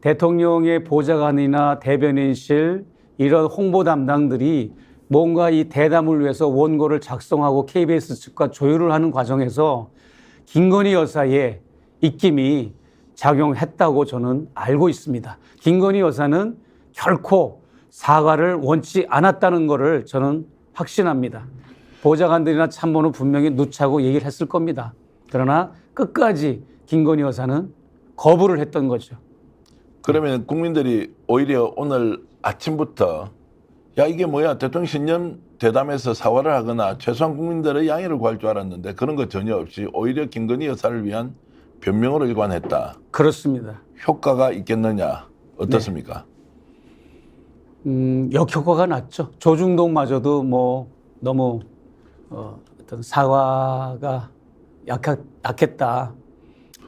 대통령의 보좌관이나 대변인실 이런 홍보 담당들이 뭔가 이 대담을 위해서 원고를 작성하고 KBS 측과 조율을 하는 과정에서 김건희 여사의 입김이 작용했다고 저는 알고 있습니다. 김건희 여사는 결코 사과를 원치 않았다는 것을 저는 확신합니다. 보좌관들이나 참모는 분명히 누차고 얘기를 했을 겁니다. 그러나 끝까지 김건희 여사는 거부를 했던 거죠. 그러면 국민들이 오히려 오늘 아침부터 야 이게 뭐야 대통령 신년 대담에서 사과를 하거나 최소한 국민들의 양해를 구할 줄 알았는데 그런 거 전혀 없이 오히려 김건희 여사를 위한 변명으로 일관했다. 그렇습니다. 효과가 있겠느냐 어떻습니까? 역효과가 났죠. 조중동마저도 뭐 너무 어떤 사과가 약했다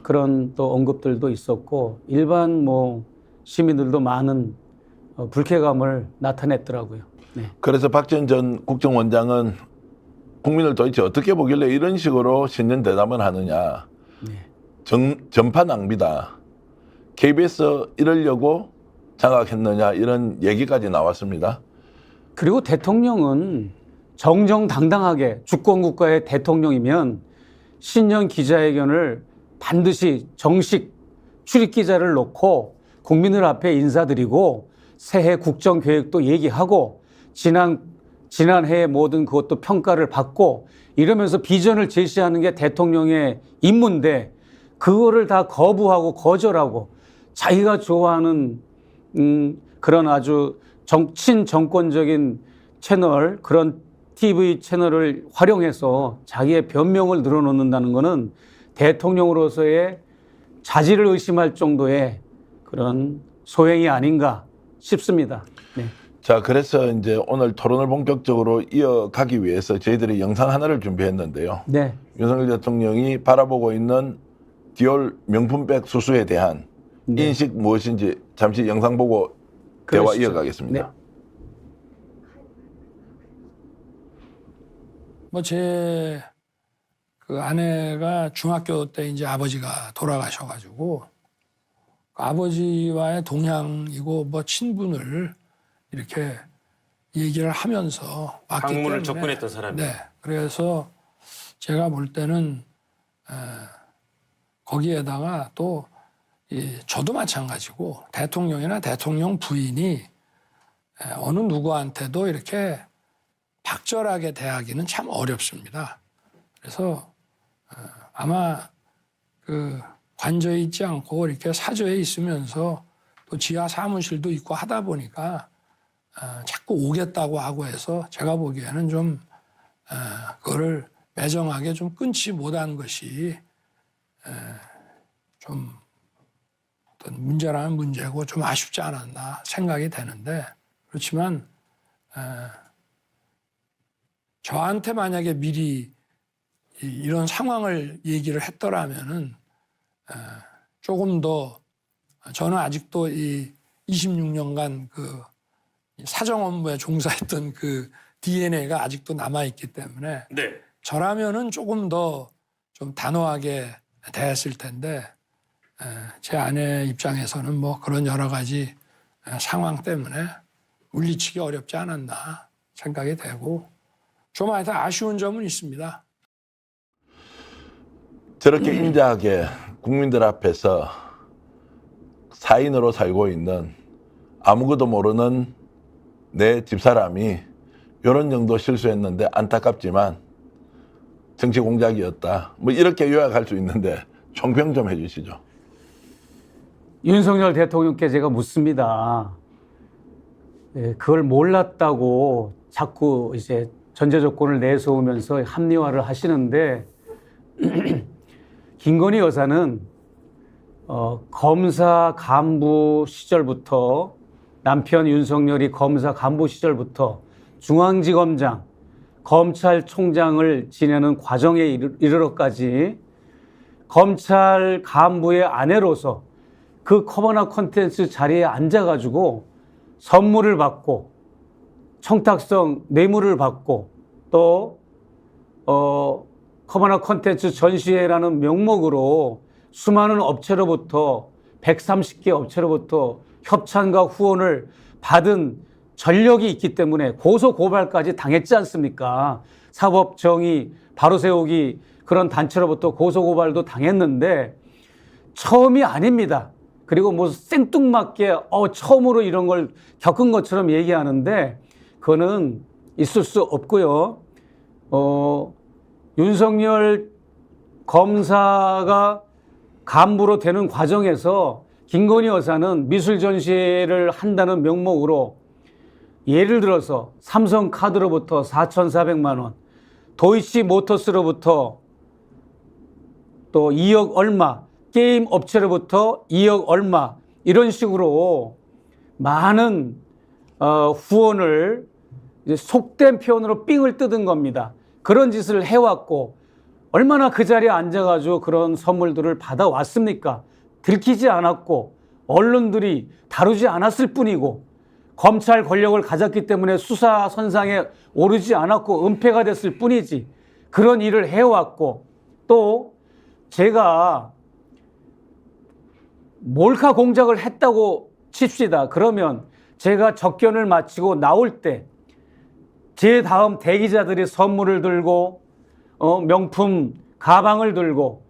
그런 또 언급들도 있었고 일반 뭐 시민들도 많은 불쾌감을 나타냈더라고요. 네. 그래서 박지원 전 국정원장은 국민을 도대체 어떻게 보길래 이런 식으로 신년 대담을 하느냐. 네. 전파 낭비다. KBS 이러려고 장악했느냐 이런 얘기까지 나왔습니다. 그리고 대통령은 정정당당하게 주권국가의 대통령이면 신년 기자회견을 반드시 정식 출입기자를 놓고 국민들 앞에 인사드리고 새해 국정계획도 얘기하고 지난해의 모든 그것도 평가를 받고 이러면서 비전을 제시하는 게 대통령의 임무인데 그거를 다 거부하고 거절하고 자기가 좋아하는 그런 아주 친정권적인 채널 그런 TV 채널을 활용해서 자기의 변명을 늘어놓는다는 것은 대통령으로서의 자질을 의심할 정도의 그런 소행이 아닌가 싶습니다. 네. 자, 그래서 이제 오늘 토론을 본격적으로 이어가기 위해서 저희들이 영상 하나를 준비했는데요. 네. 윤석열 대통령이 바라보고 있는 디올 명품백 수수에 대한 네. 인식 무엇인지 잠시 영상 보고 대화 그러시죠. 이어가겠습니다. 네. 뭐 제 그 아내가 중학교 때 이제 아버지가 돌아가셔가지고 아버지와의 동향이고 뭐 친분을 이렇게 얘기를 하면서 왔기 때문에 방문을 접근했던 사람이에요. 네, 그래서 제가 볼 때는 거기에다가 또 저도 마찬가지고 대통령이나 대통령 부인이 어느 누구한테도 이렇게 박절하게 대하기는 참 어렵습니다. 그래서 아마 그 관저에 있지 않고 이렇게 사저에 있으면서 또 지하 사무실도 있고 하다 보니까 자꾸 오겠다고 하고 해서 제가 보기에는 좀 그거를 매정하게 좀 끊지 못한 것이 좀 어떤 문제라는 문제고 좀 아쉽지 않았나 생각이 되는데 그렇지만 저한테 만약에 미리 이런 상황을 얘기를 했더라면은 조금 더 저는 아직도 이 26년간 그 사정 업무에 종사했던 그 DNA가 아직도 남아 있기 때문에 네. 저라면은 조금 더 좀 단호하게 대했을 텐데 제 아내 입장에서는 뭐 그런 여러 가지 상황 때문에 물리치기 어렵지 않았나 생각이 되고 좀 하여튼 아쉬운 점은 있습니다. 저렇게 인자하게 국민들 앞에서 사인으로 살고 있는 아무것도 모르는 내 집사람이 이런 정도 실수했는데 안타깝지만 정치 공작이었다. 뭐 이렇게 요약할 수 있는데 총평 좀 해주시죠. 윤석열 대통령께 제가 묻습니다. 그걸 몰랐다고 자꾸 이제 전제 조건을 내세우면서 합리화를 하시는데 김건희 여사는 검사 간부 시절부터 남편 윤석열이 검사 간부 시절부터 중앙지검장, 검찰총장을 지내는 과정에 이르러까지 검찰 간부의 아내로서 그 커머나 콘텐츠 자리에 앉아가지고 선물을 받고 청탁성 뇌물을 받고 또 커머나 콘텐츠 전시회라는 명목으로 수많은 업체로부터 130개 업체로부터 협찬과 후원을 받은 전력이 있기 때문에 고소 고발까지 당했지 않습니까? 사법정의 바로 세우기 그런 단체로부터 고소 고발도 당했는데 처음이 아닙니다. 그리고 뭐 생뚱맞게 처음으로 이런 걸 겪은 것처럼 얘기하는데 그거는 있을 수 없고요. 윤석열 검사가 간부로 되는 과정에서 김건희 여사는 미술 전시회를 한다는 명목으로 예를 들어서 삼성카드로부터 4,400만 원, 도이치모터스로부터 또 2억 얼마, 게임 업체로부터 2억 얼마 이런 식으로 많은 후원을 이제 속된 표현으로 삥을 뜯은 겁니다. 그런 짓을 해왔고 얼마나 그 자리에 앉아가지고 그런 선물들을 받아왔습니까? 들키지 않았고 언론들이 다루지 않았을 뿐이고 검찰 권력을 가졌기 때문에 수사 선상에 오르지 않았고 은폐가 됐을 뿐이지 그런 일을 해왔고 또 제가 몰카 공작을 했다고 칩시다. 그러면 제가 접견을 마치고 나올 때 제 다음 대기자들이 선물을 들고 명품 가방을 들고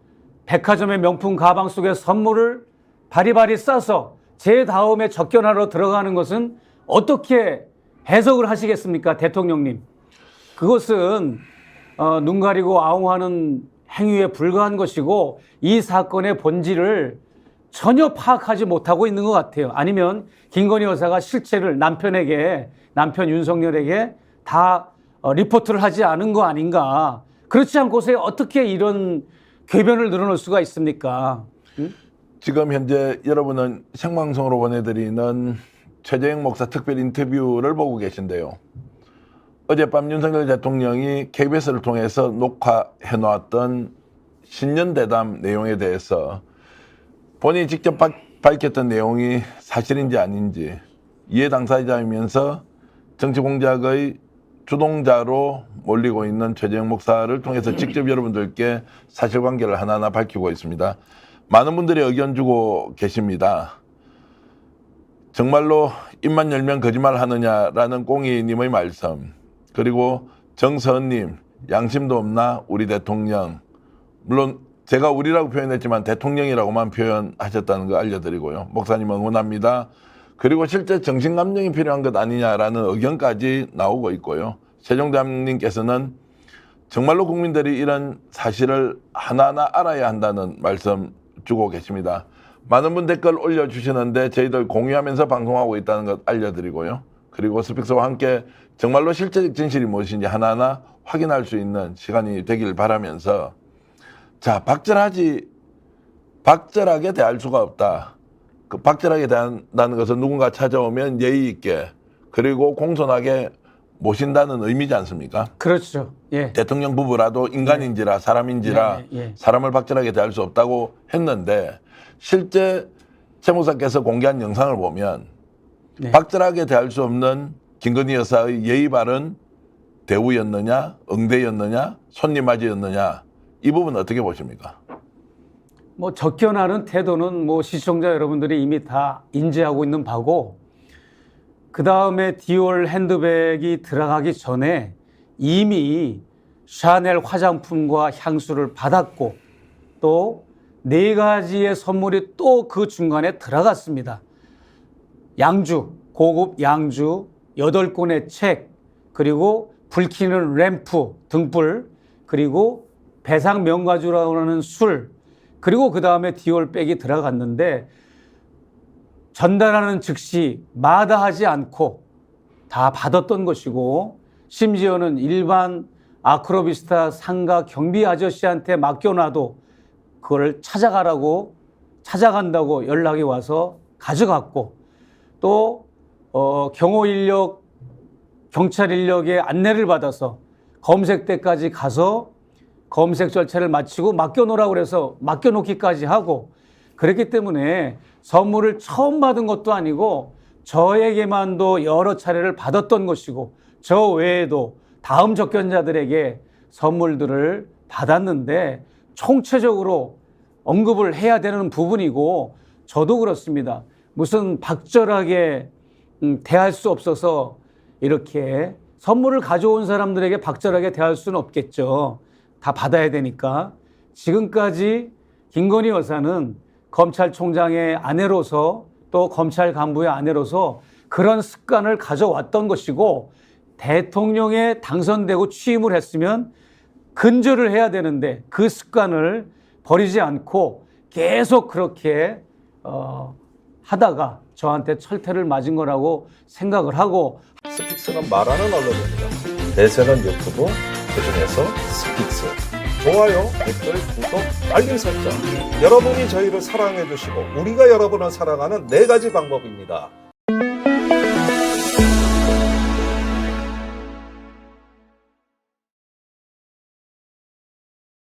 백화점의 명품 가방 속에 선물을 바리바리 싸서 제 다음에 접견하러 들어가는 것은 어떻게 해석을 하시겠습니까, 대통령님? 그것은 눈 가리고 아웅하는 행위에 불과한 것이고 이 사건의 본질을 전혀 파악하지 못하고 있는 것 같아요. 아니면 김건희 여사가 실체를 남편 윤석열에게 다 리포트를 하지 않은 거 아닌가. 그렇지 않고서 어떻게 이런 궤변을 늘어놓을 수가 있습니까? 응? 지금 현재 여러분은 생방송으로 보내드리는 최재형 목사 특별 인터뷰를 보고 계신데요. 어젯밤 윤석열 대통령이 KBS를 통해서 녹화해 놓았던 신년대담 내용에 대해서 본인이 직접 밝혔던 내용이 사실인지 아닌지 이해 당사자이면서 정치 공작의 주동자로 몰리고 있는 최재형 목사를 통해서 직접 여러분들께 사실관계를 하나하나 밝히고 있습니다. 많은 분들이 의견 주고 계십니다. 정말로 입만 열면 거짓말 하느냐라는 꽁이님의 말씀, 그리고 정서은님 양심도 없나 우리 대통령, 물론 제가 우리라고 표현했지만 대통령이라고만 표현하셨다는 거 알려드리고요. 목사님 응원합니다. 그리고 실제 정신감정이 필요한 것 아니냐라는 의견까지 나오고 있고요. 세종대왕님께서는 정말로 국민들이 이런 사실을 하나하나 알아야 한다는 말씀 주고 계십니다. 많은 분 댓글 올려주시는데 저희들 공유하면서 방송하고 있다는 것 알려드리고요. 그리고 스픽스와 함께 정말로 실제적 진실이 무엇인지 하나하나 확인할 수 있는 시간이 되길 바라면서 자, 박절하게 대할 수가 없다. 그 박절하게 대한다는 것은 누군가 찾아오면 예의 있게 그리고 공손하게 모신다는 의미지 않습니까? 그렇죠. 예. 대통령 부부라도 인간인지라 사람인지라 사람을 박절하게 대할 수 없다고 했는데 실제 최 목사께서 공개한 영상을 보면 박절하게 대할 수 없는 김건희 여사의 예의 바른 대우였느냐, 응대였느냐, 손님 맞이였느냐 이 부분 어떻게 보십니까? 뭐 접견하는 태도는 뭐 시청자 여러분들이 이미 다 인지하고 있는 바고 그 다음에 디올 핸드백이 들어가기 전에 이미 샤넬 화장품과 향수를 받았고 또 4가지의 선물이 또 그 중간에 들어갔습니다. 양주, 고급 양주, 8권의 책, 그리고 불 켜는 램프, 등불, 그리고 배상 명가주라고 하는 술, 그리고 그 다음에 디올백이 들어갔는데 전달하는 즉시 마다하지 않고 다 받았던 것이고 심지어는 일반 아크로비스타 상가 경비 아저씨한테 맡겨놔도 그걸 찾아간다고 연락이 와서 가져갔고 또 경호 인력, 경찰 인력의 안내를 받아서 검색대까지 가서 검색 절차를 마치고 맡겨놓으라고 그래서 맡겨놓기까지 하고 그랬기 때문에 선물을 처음 받은 것도 아니고 저에게만도 여러 차례를 받았던 것이고 저 외에도 다음 접견자들에게 선물들을 받았는데 총체적으로 언급을 해야 되는 부분이고 저도 그렇습니다. 무슨 박절하게 대할 수 없어서 이렇게 선물을 가져온 사람들에게 박절하게 대할 수는 없겠죠. 다 받아야 되니까. 지금까지 김건희 여사는 검찰총장의 아내로서 또 검찰 간부의 아내로서 그런 습관을 가져왔던 것이고, 대통령에 당선되고 취임을 했으면 근절을 해야 되는데 그 습관을 버리지 않고 계속 그렇게 하다가 저한테 철퇴를 맞은 거라고 생각을 하고. 스픽스는 말하는 언론입니다. 대세는 유튜브, 그중에서 스픽스. 좋아요, 댓글, 구독, 알림 설정. 여러분이 저희를 사랑해 주시고 우리가 여러분을 사랑하는 4가지 방법입니다.